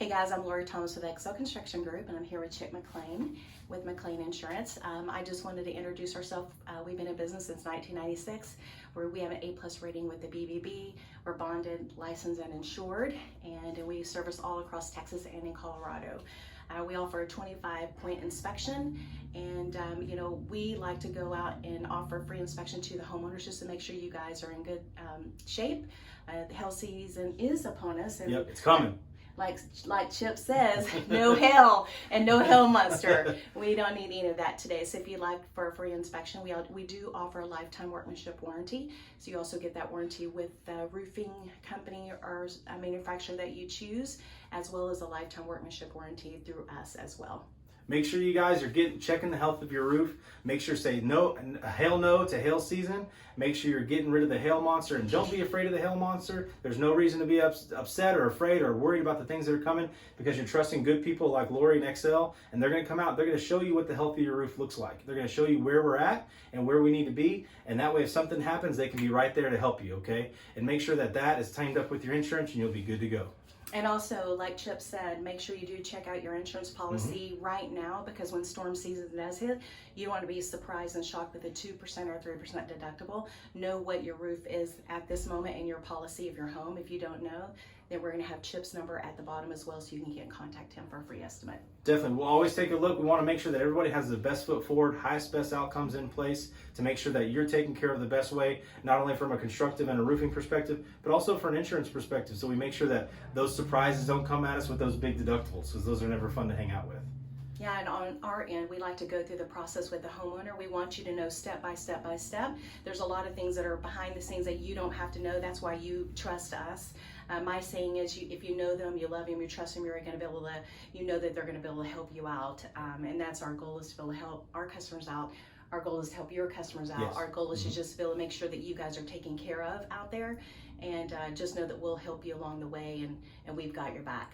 Hey guys, I'm Lori Thomas with XL Construction Group, and I'm here with Chick McLean with McLean Insurance. I just wanted to introduce ourselves. We've been in business since 1996, where we have an A+ rating with the BBB. We're bonded, licensed, and insured, and we service all across Texas and in Colorado. We offer a 25-point inspection, and we like to go out and offer free inspection to the homeowners just to make sure you guys are in good shape. The hail season is upon us, and yep, it's coming. Like Chip says, no hail and no hail monster. We don't need any of that today. So if you'd like for a free inspection, we do offer a lifetime workmanship warranty. So you also get that warranty with the roofing company or a manufacturer that you choose, as well as a lifetime workmanship warranty through us as well. Make sure you guys are checking the health of your roof. Make sure say no to hail season. Make sure you're getting rid of the hail monster, and don't be afraid of the hail monster. There's no reason to be upset or afraid or worried about the things that are coming, because you're trusting good people like Lori and XL, and they're going to come out. They're going to show you what the health of your roof looks like. They're going to show you where we're at and where we need to be, and that way if something happens, they can be right there to help you, okay? And make sure that is timed up with your insurance, and you'll be good to go. And also, like Chip said, make sure you do check out your insurance policy right now, because when storm season does hit, you don't want to be surprised and shocked with a 2% or 3% deductible. Know what your roof is at this moment in your policy of your home. If you don't know, then we're going to have Chip's number at the bottom as well, so you can get in contact him for a free estimate. Definitely. We'll always take a look. We want to make sure that everybody has the best foot forward, highest, best outcomes in place to make sure that you're taken care of the best way, not only from a constructive and a roofing perspective, but also for an insurance perspective. So we make sure that those surprises don't come at us with those big deductibles, because those are never fun to hang out with. Yeah, and on our end, we like to go through the process with the homeowner. We want you to know step by step by step. There's a lot of things that are behind the scenes that you don't have to know. That's why you trust us. My saying is, if you know them, you love them, you trust them, you're going to be able to, you know that they're going to be able to help you out. And that's our goal, is to be able to help our customers out. Our goal is to help your customers out. Yes. Our goal is to just be able to make sure that you guys are taken care of out there. And just know that we'll help you along the way, and we've got your back.